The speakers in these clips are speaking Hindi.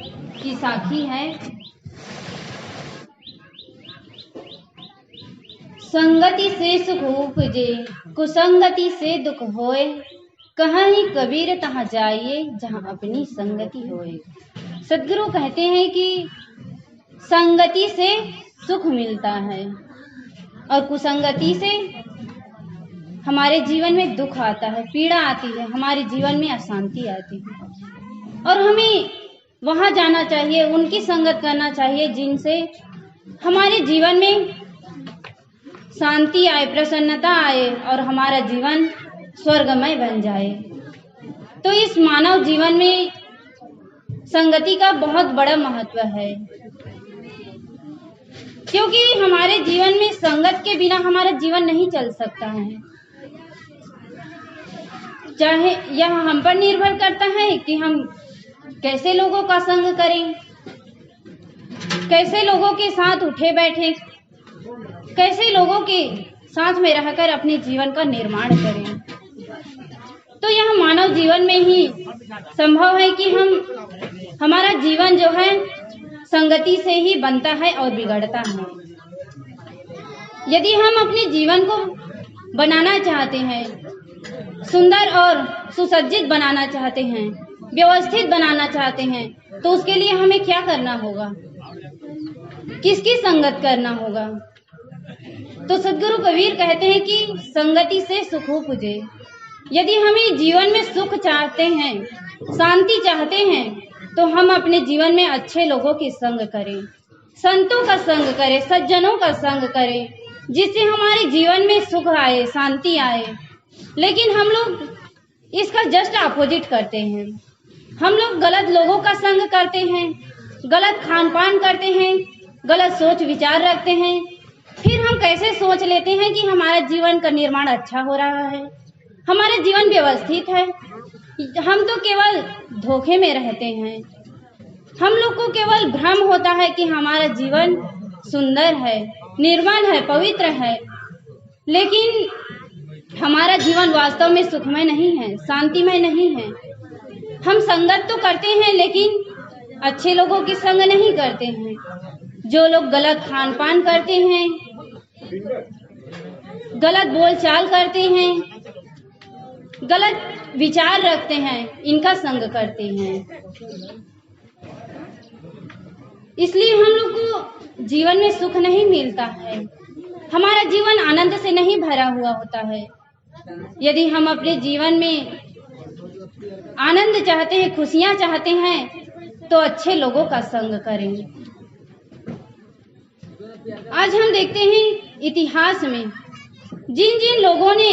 की साखी है। संगति से सुख उपजे, कुसंगति से दुख होए। कहीं कबीर तहाँ जाइए, जहाँ अपनी संगति होए। सदगुरु कहते हैं कि संगति से सुख मिलता है और कुसंगति से हमारे जीवन में दुख आता है, पीड़ा आती है, हमारे जीवन में अशांति आती है। और हमें वहां जाना चाहिए, उनकी संगत करना चाहिए जिनसे हमारे जीवन में शांति आए, प्रसन्नता आए और हमारा जीवन स्वर्गमय बन जाए। तो इस मानव जीवन में संगति का बहुत बड़ा महत्व है, क्योंकि हमारे जीवन में संगत के बिना हमारा जीवन नहीं चल सकता है। चाहे यह हम पर निर्भर करता है कि हम कैसे लोगों का संग करें, कैसे लोगों के साथ उठे बैठे, कैसे लोगों के साथ में रहकर अपने जीवन का निर्माण करें। तो यह मानव जीवन में ही संभव है कि हमारा जीवन जो है संगति से ही बनता है और बिगड़ता है। यदि हम अपने जीवन को बनाना चाहते हैं, सुंदर और सुसज्जित बनाना चाहते हैं, व्यवस्थित बनाना चाहते हैं, तो उसके लिए हमें क्या करना होगा, किसकी संगत करना होगा। तो सदगुरु कबीर कहते हैं कि संगति से सुख उपजे। यदि हमें जीवन में सुख चाहते हैं, शांति चाहते हैं, तो हम अपने जीवन में अच्छे लोगों की संग करें, संतों का संग करें, सज्जनों का संग करें, जिससे हमारे जीवन में सुख आए, शांति आए। लेकिन हम लोग इसका जस्ट अपोजिट करते हैं। हम लोग गलत लोगों का संग करते हैं, गलत खान पान करते हैं, गलत सोच विचार रखते हैं। फिर हम कैसे सोच लेते हैं कि हमारा जीवन का निर्माण अच्छा हो रहा है, हमारा जीवन व्यवस्थित है। हम तो केवल धोखे में रहते हैं। हम लोग को केवल भ्रम होता है कि हमारा जीवन सुंदर है, निर्मल है, पवित्र है, लेकिन हमारा जीवन वास्तव में सुखमय नहीं है, शांतिमय नहीं है। हम संगत तो करते हैं, लेकिन अच्छे लोगों की संग नहीं करते हैं। जो लोग गलत खान पान करते हैं, गलत बोलचाल करते हैं, गलत विचार रखते हैं, इनका संग करते हैं। इसलिए हम लोग को जीवन में सुख नहीं मिलता है, हमारा जीवन आनंद से नहीं भरा हुआ होता है। यदि हम अपने जीवन में आनंद चाहते हैं, खुशियां चाहते हैं, तो अच्छे लोगों का संग करें। आज हम देखते हैं इतिहास में जिन जिन लोगों ने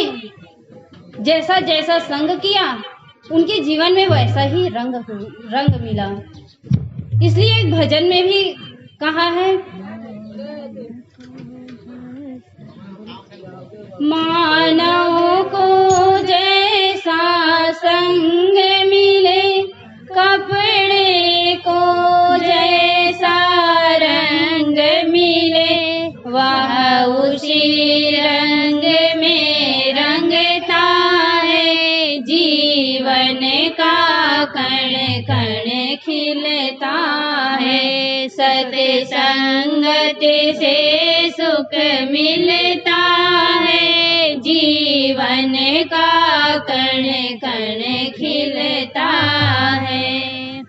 जैसा जैसा संग किया, उनके जीवन में वैसा ही रंग मिला। इसलिए एक भजन में भी कहा है, मानव को जैसा संग मिले, कपड़े को जैसा रंग मिले, वह उसी रंग में रंगता है। जीवन का कण कण खिलता है। सत्संगत से सुख मिलता है। जीवन का कण कण खिलता है।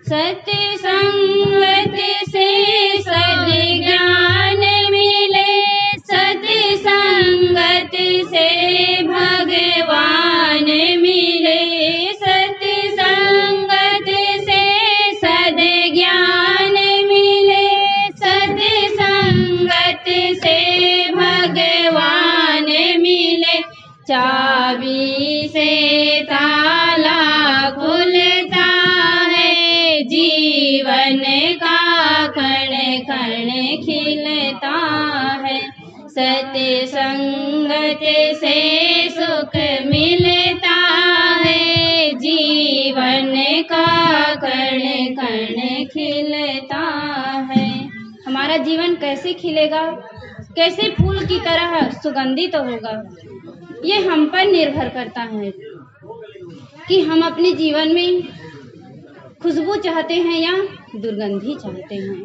सत्संगत से सद्ज्ञान मिले, सत्संगत से भगवान मिले, सत्संगत से सद्ज्ञान मिले, सत्संगत से भगवान मिले। चाबी से ताला खुलता है। जीवन का कण कण खिलता है। सत्संगत से सुख मिलता है। जीवन का कण कण खिलता है। हमारा जीवन कैसे खिलेगा, कैसे फूल की तरह सुगंधित होगा, ये हम पर निर्भर करता है कि हम अपने जीवन में खुशबू चाहते हैं या दुर्गंधी चाहते हैं।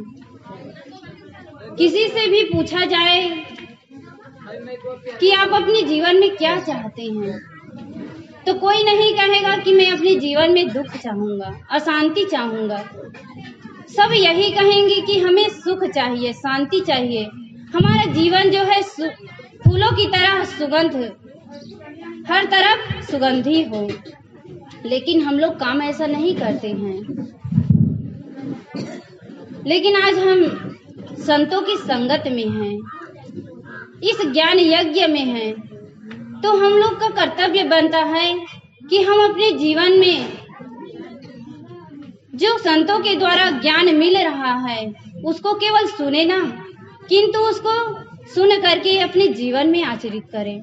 किसी से भी पूछा जाए कि आप अपने जीवन में क्या चाहते हैं, तो कोई नहीं कहेगा कि मैं अपने जीवन में दुख चाहूंगा, अशांति चाहूंगा। सब यही कहेंगे कि हमें सुख चाहिए, शांति चाहिए, हमारा जीवन जो है फूलों की तरह सुगंध, हर तरफ सुगंधी हो। लेकिन हम लोग काम ऐसा नहीं करते हैं। लेकिन आज हम संतों की संगत में हैं, इस ज्ञान यज्ञ में हैं, तो हम लोग का कर्तव्य बनता है कि हम अपने जीवन में जो संतों के द्वारा ज्ञान मिल रहा है उसको केवल सुने ना, किंतु उसको सुन करके अपने जीवन में आचरित करें।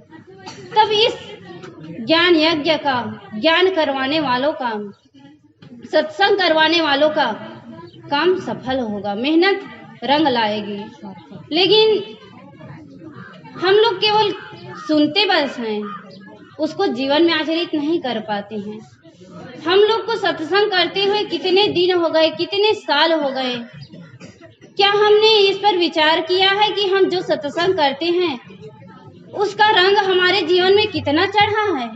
तब इस ज्ञान यज्ञ का, ज्ञान करवाने वालों का, सत्संग करवाने वालों का काम सफल होगा, मेहनत रंग लाएगी। लेकिन हम लोग केवल सुनते बस हैं, उसको जीवन में आचरित नहीं कर पाते हैं। हम लोग को सत्संग करते हुए कितने दिन हो गए, कितने साल हो गए, क्या हमने इस पर विचार किया है कि हम जो सत्संग करते हैं उसका रंग हमारे जीवन में कितना चढ़ा है,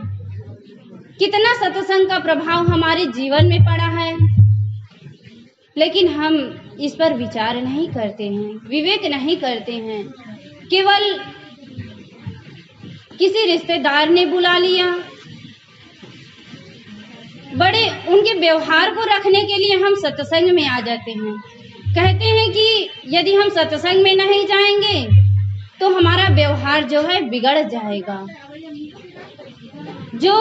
कितना सत्संग का प्रभाव हमारे जीवन में पड़ा है। लेकिन हम इस पर विचार नहीं करते हैं, विवेक नहीं करते हैं। केवल किसी रिश्तेदार ने बुला लिया, बड़े उनके व्यवहार को रखने के लिए हम सत्संग में आ जाते हैं। कहते हैं कि यदि हम सत्संग में नहीं जाएंगे तो हमारा व्यवहार जो है बिगड़ जाएगा। जो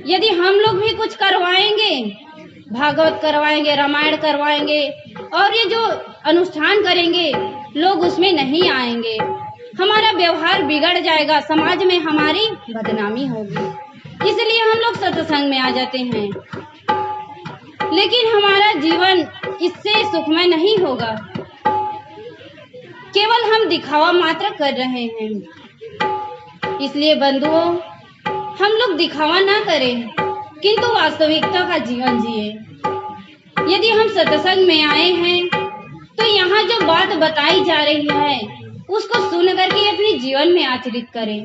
यदि हम लोग भी कुछ करवाएंगे, भागवत करवाएंगे, रामायण करवाएंगे और ये जो अनुष्ठान करेंगे, लोग उसमें नहीं आएंगे, हमारा व्यवहार बिगड़ जाएगा, समाज में हमारी बदनामी होगी। इसलिए हम लोग सत्संग में आ जाते हैं। लेकिन हमारा जीवन इससे सुखमय नहीं होगा। केवल हम दिखावा मात्र कर रहे हैं। इसलिए बंधुओं, हम लोग दिखावा ना करें, किंतु वास्तविकता का जीवन जिए। यदि हम सत्संग में आए हैं तो यहाँ जो बात बताई जा रही है उसको सुन करके अपने जीवन में आचरित करें,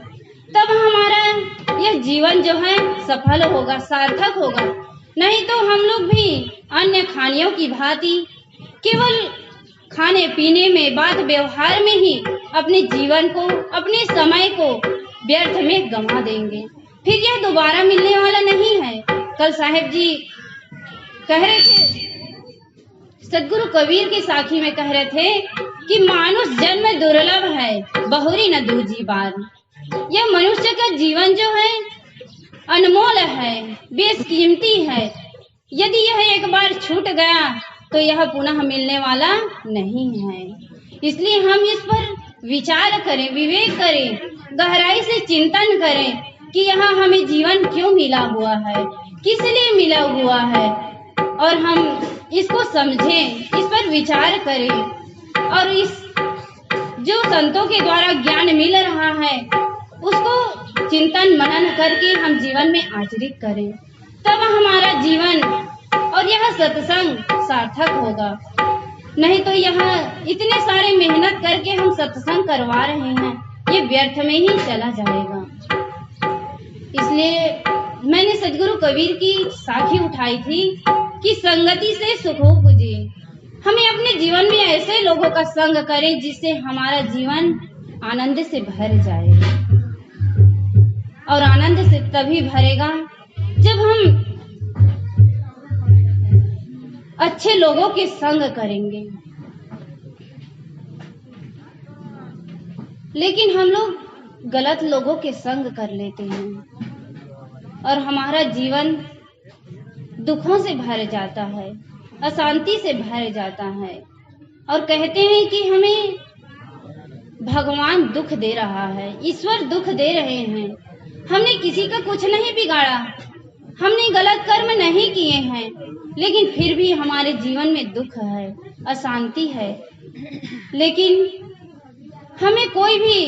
तब हमारा यह जीवन जो है सफल होगा, सार्थक होगा। नहीं तो हम लोग भी अन्य खानियों की भांति केवल खाने पीने में, बात व्यवहार में ही अपने जीवन को, अपने समय को व्यर्थ में गंवा देंगे। फिर यह दोबारा मिलने वाला नहीं है। कल साहेब जी कह रहे थे, सदगुरु कबीर की साखी में कह रहे थे कि मानुष जन्म दुर्लभ है, बहुरी न दूजी बार। यह मनुष्य का जीवन जो है अनमोल है, बेशकीमती है। यदि यह एक बार छूट गया तो यह पुनः मिलने वाला नहीं है। इसलिए हम इस पर विचार करें, विवेक करें, गहराई से चिंतन करें कि यह हमें जीवन क्यों मिला हुआ है, किस लिए मिला हुआ है, और हम इसको समझें, इस पर विचार करें और इस जो संतों के द्वारा ज्ञान मिल रहा है उसको चिंतन मनन करके हम जीवन में आचरित करें। तब हमारा जीवन और यह सत्संग सार्थक होगा। नहीं तो यह इतने सारे मेहनत करके हम सत्संग करवा रहे हैं, ये व्यर्थ में ही चला जाएगा। इसलिए मैंने सदगुरु कबीर की साखी उठाई थी कि संगति से सुख उपजे। हमें अपने जीवन में ऐसे लोगों का संग करें जिससे हमारा जीवन आनंद से भर जाए, और आनंद से तभी भरेगा जब हम अच्छे लोगों के संग करेंगे। लेकिन हम लोग गलत लोगों के संग कर लेते हैं और हमारा जीवन दुखों से भर जाता है, अशांति से भर जाता है, और कहते हैं कि हमें भगवान दुख दे रहा है, ईश्वर दुख दे रहे हैं। हमने किसी का कुछ नहीं बिगाड़ा, हमने गलत कर्म नहीं किए हैं, लेकिन फिर भी हमारे जीवन में दुख है, अशांति है। लेकिन हमें कोई भी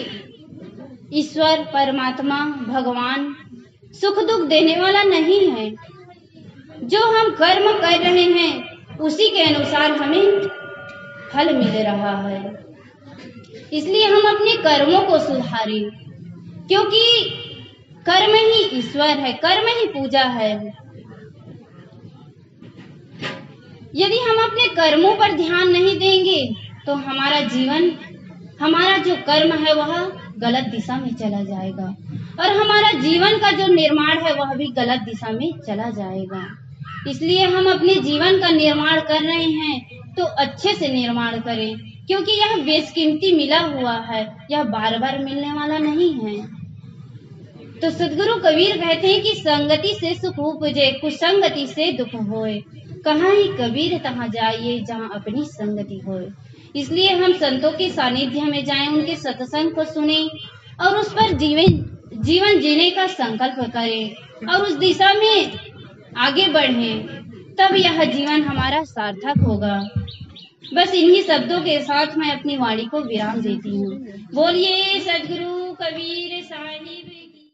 ईश्वर, परमात्मा, भगवान सुख दुख देने वाला नहीं है। जो हम कर्म कर रहे हैं उसी के अनुसार हमें फल मिल रहा है। इसलिए हम अपने कर्मों को सुधारें, क्योंकि कर्म ही ईश्वर है, कर्म ही पूजा है। यदि हम अपने कर्मों पर ध्यान नहीं देंगे तो हमारा जो कर्म है वह गलत दिशा में चला जाएगा और हमारा जीवन का जो निर्माण है वह भी गलत दिशा में चला जाएगा। इसलिए हम अपने जीवन का निर्माण कर रहे हैं तो अच्छे से निर्माण करें, क्योंकि यह बेशकीमती मिला हुआ है, यह बार बार मिलने वाला नहीं है। तो सदगुरु कबीर कहते हैं कि संगति से सुख उपजे, कुसंगति से दुख होए। कहाँ ही कबीर तहाँ जाइए जहाँ अपनी संगति होए। इसलिए हम संतों के सानिध्य में जाएं, उनके सत्संग को सुने और उस पर जीवन जीने का संकल्प करें और उस दिशा में आगे बढ़ें, तब यह जीवन हमारा सार्थक होगा। बस इन्हीं शब्दों के साथ मैं अपनी वाणी को विराम देती हूँ। बोलिए सदगुरु कबीर साहिब।